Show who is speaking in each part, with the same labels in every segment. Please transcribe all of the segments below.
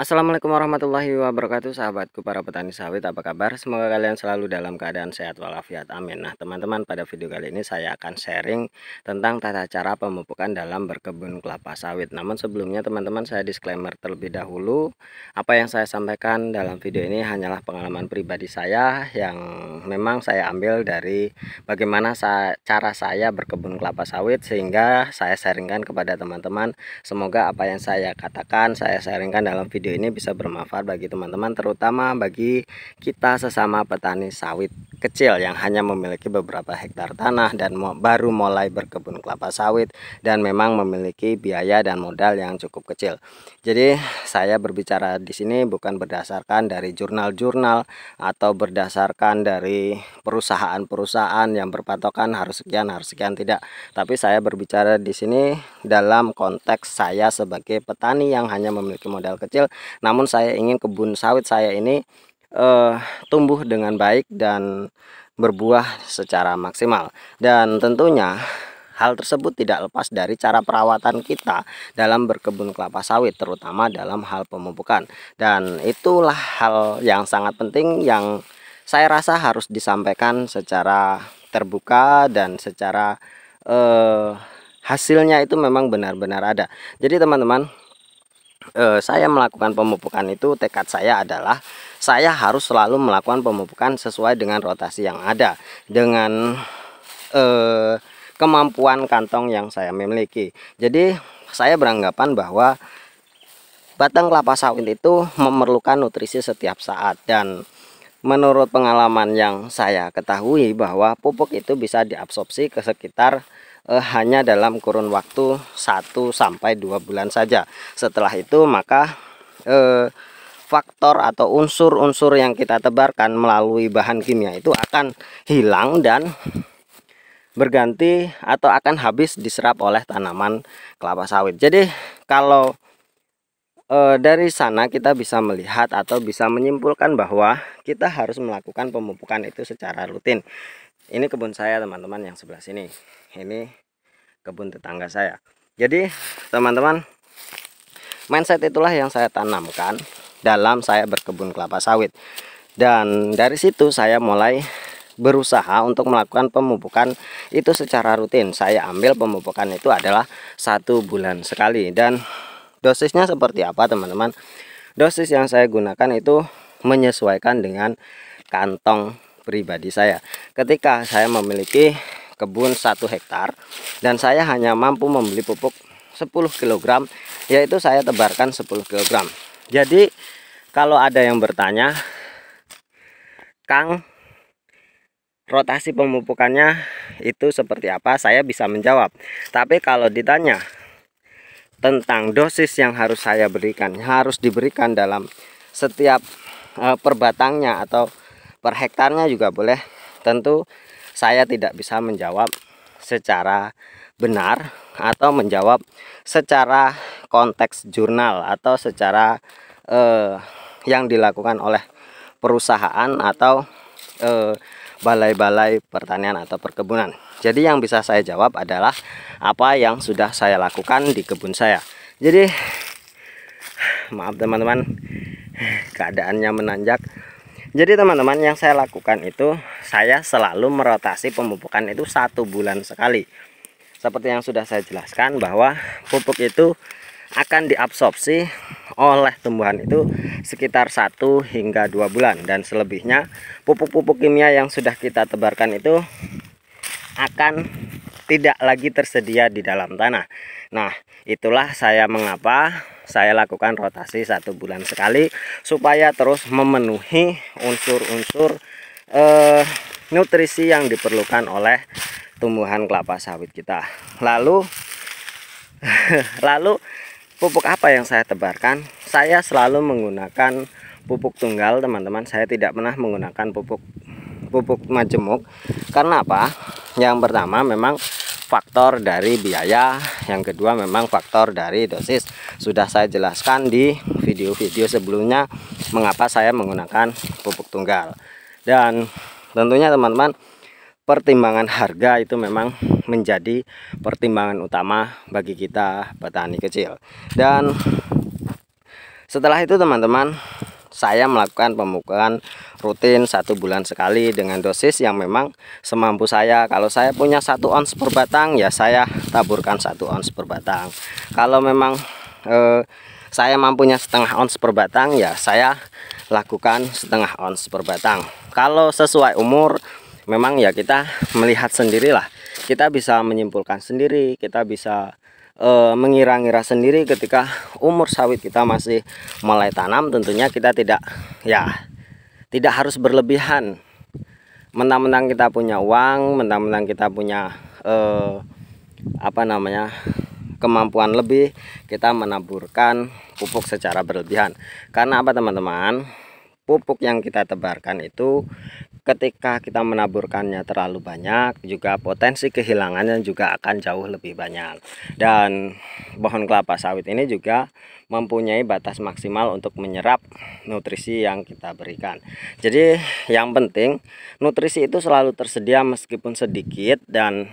Speaker 1: Assalamualaikum warahmatullahi wabarakatuh, sahabatku para petani sawit, apa kabar? Semoga kalian selalu dalam keadaan sehat walafiat, amin. Nah teman-teman, pada video kali ini saya akan sharing tentang tata cara pemupukan dalam berkebun kelapa sawit. Namun sebelumnya teman-teman, saya disclaimer terlebih dahulu. Apa yang saya sampaikan dalam video ini hanyalah pengalaman pribadi saya yang memang saya ambil dari bagaimana cara saya berkebun kelapa sawit, sehingga saya sharingkan kepada teman-teman. Semoga apa yang saya katakan, saya sharingkan dalam video ini bisa bermanfaat bagi teman-teman, terutama bagi kita sesama petani sawit kecil yang hanya memiliki beberapa hektar tanah dan baru mulai berkebun kelapa sawit dan memang memiliki biaya dan modal yang cukup kecil. Jadi saya berbicara di sini bukan berdasarkan dari jurnal-jurnal atau berdasarkan dari perusahaan-perusahaan yang berpatokan harus sekian tidak, tapi saya berbicara di sini dalam konteks saya sebagai petani yang hanya memiliki modal kecil, namun saya ingin kebun sawit saya ini tumbuh dengan baik dan berbuah secara maksimal. Dan tentunya hal tersebut tidak lepas dari cara perawatan kita dalam berkebun kelapa sawit, terutama dalam hal pemupukan. Dan itulah hal yang sangat penting yang saya rasa harus disampaikan secara terbuka dan secara hasilnya itu memang benar-benar ada. Jadi teman-teman, saya melakukan pemupukan itu, tekad saya adalah saya harus selalu melakukan pemupukan sesuai dengan rotasi yang ada, dengan kemampuan kantong yang saya miliki. Jadi saya beranggapan bahwa batang kelapa sawit itu memerlukan nutrisi setiap saat, dan menurut pengalaman yang saya ketahui bahwa pupuk itu bisa diabsorpsi ke sekitar hanya dalam kurun waktu 1 sampai 2 bulan saja. Setelah itu maka faktor atau unsur-unsur yang kita tebarkan melalui bahan kimia itu akan hilang dan berganti atau akan habis diserap oleh tanaman kelapa sawit. Jadi kalau dari sana kita bisa melihat atau bisa menyimpulkan bahwa kita harus melakukan pemupukan itu secara rutin. Ini kebun saya teman-teman yang sebelah sini, ini kebun tetangga saya. Jadi teman-teman, mindset itulah yang saya tanamkan dalam saya berkebun kelapa sawit, dan dari situ saya mulai berusaha untuk melakukan pemupukan itu secara rutin. Saya ambil pemupukan itu adalah 1 bulan sekali, dan dosisnya seperti apa teman-teman? Dosis yang saya gunakan itu menyesuaikan dengan kantong pribadi saya. Ketika saya memiliki kebun 1 hektar dan saya hanya mampu membeli pupuk 10 kg, yaitu saya tebarkan 10 kg. Jadi kalau ada yang bertanya, Kang, rotasi pemupukannya itu seperti apa, saya bisa menjawab. Tapi kalau ditanya tentang dosis yang harus saya berikan, harus diberikan dalam setiap per batangnya atau per hektarnya juga boleh, tentu saya tidak bisa menjawab secara benar atau menjawab secara konteks jurnal atau secara yang dilakukan oleh perusahaan atau balai-balai pertanian atau perkebunan. Jadi yang bisa saya jawab adalah apa yang sudah saya lakukan di kebun saya. Jadi maaf teman-teman, keadaannya menanjak. Jadi teman-teman, yang saya lakukan itu saya selalu merotasi pemupukan itu 1 bulan sekali. Seperti yang sudah saya jelaskan bahwa pupuk itu akan diabsorpsi oleh tumbuhan itu sekitar 1 hingga 2 bulan, dan selebihnya pupuk-pupuk kimia yang sudah kita tebarkan itu akan tidak lagi tersedia di dalam tanah. Nah, itulah saya mengapa saya lakukan rotasi 1 bulan sekali, supaya terus memenuhi unsur-unsur nutrisi yang diperlukan oleh tumbuhan kelapa sawit kita. Lalu pupuk apa yang saya tebarkan? Saya selalu menggunakan pupuk tunggal teman-teman. Saya tidak pernah menggunakan pupuk majemuk. Karena apa? Yang pertama memang faktor dari biaya, yang kedua memang faktor dari dosis. Sudah saya jelaskan di video-video sebelumnya mengapa saya menggunakan pupuk tunggal. Dan tentunya teman-teman, pertimbangan harga itu memang menjadi pertimbangan utama bagi kita petani kecil. Dan Setelah itu teman-teman, saya melakukan pemupukan rutin 1 bulan sekali dengan dosis yang memang semampu saya. Kalau saya punya 1 ons per batang, ya saya taburkan 1 ons per batang. Kalau memang saya mampunya setengah ons per batang, ya saya lakukan setengah ons per batang. Kalau sesuai umur, memang ya kita melihat sendirilah, kita bisa menyimpulkan sendiri, kita bisa mengira-ngira sendiri ketika umur sawit kita masih mulai tanam. Tentunya kita tidak harus berlebihan. Mentang-mentang kita punya uang, mentang-mentang kita punya kemampuan lebih, kita menaburkan pupuk secara berlebihan. Karena apa teman-teman? Pupuk yang kita tebarkan itu ketika kita menaburkannya terlalu banyak, juga potensi kehilangannya juga akan jauh lebih banyak. Dan pohon kelapa sawit ini juga mempunyai batas maksimal untuk menyerap nutrisi yang kita berikan. Jadi yang penting nutrisi itu selalu tersedia meskipun sedikit, dan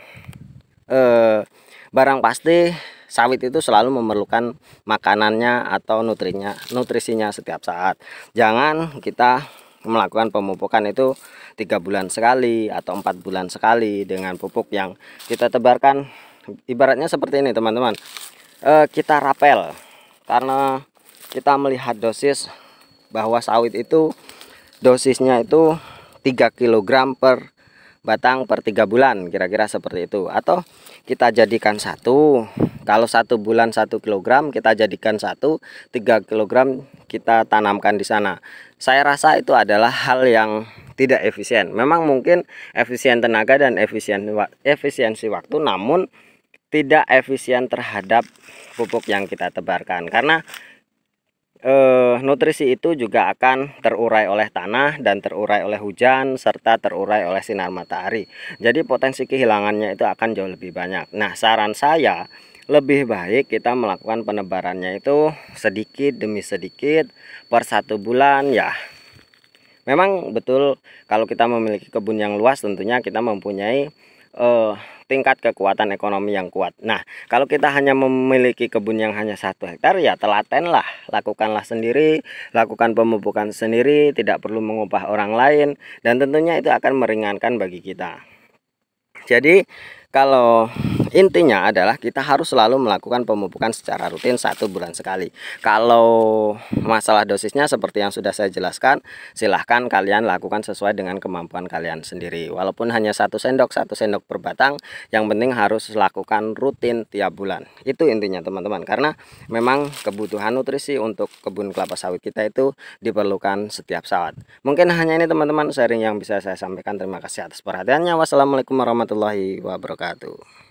Speaker 1: barang pasti sawit itu selalu memerlukan makanannya atau nutrisinya setiap saat. Jangan kita melakukan pemupukan itu 3 bulan sekali atau 4 bulan sekali dengan pupuk yang kita tebarkan. Ibaratnya seperti ini teman-teman, kita rapel karena kita melihat dosis bahwa sawit itu dosisnya itu 3 kg per batang per 3 bulan, kira-kira seperti itu. Atau kita jadikan kalau 1 bulan 1 kg, kita jadikan 3 kg kita tanamkan di sana. Saya rasa itu adalah hal yang tidak efisien. Memang mungkin efisien tenaga dan efisiensi waktu, namun tidak efisien terhadap pupuk yang kita tebarkan. Karena nutrisi itu juga akan terurai oleh tanah dan terurai oleh hujan serta terurai oleh sinar matahari. Jadi potensi kehilangannya itu akan jauh lebih banyak. Nah, saran saya lebih baik kita melakukan penebarannya itu sedikit demi sedikit per 1 bulan ya. Memang betul kalau kita memiliki kebun yang luas, tentunya kita mempunyai tingkat kekuatan ekonomi yang kuat. Nah, kalau kita hanya memiliki kebun yang hanya 1 hektar, ya telatenlah, lakukanlah sendiri, lakukan pemupukan sendiri, tidak perlu mengupah orang lain, dan tentunya itu akan meringankan bagi kita. Jadi kalau intinya adalah kita harus selalu melakukan pemupukan secara rutin 1 bulan sekali. Kalau masalah dosisnya seperti yang sudah saya jelaskan, silahkan kalian lakukan sesuai dengan kemampuan kalian sendiri. Walaupun hanya 1 sendok per batang, yang penting harus lakukan rutin tiap bulan. Itu intinya teman-teman, karena memang kebutuhan nutrisi untuk kebun kelapa sawit kita itu diperlukan setiap saat. Mungkin hanya ini teman-teman sharing yang bisa saya sampaikan. Terima kasih atas perhatiannya. Wassalamualaikum warahmatullahi wabarakatuh.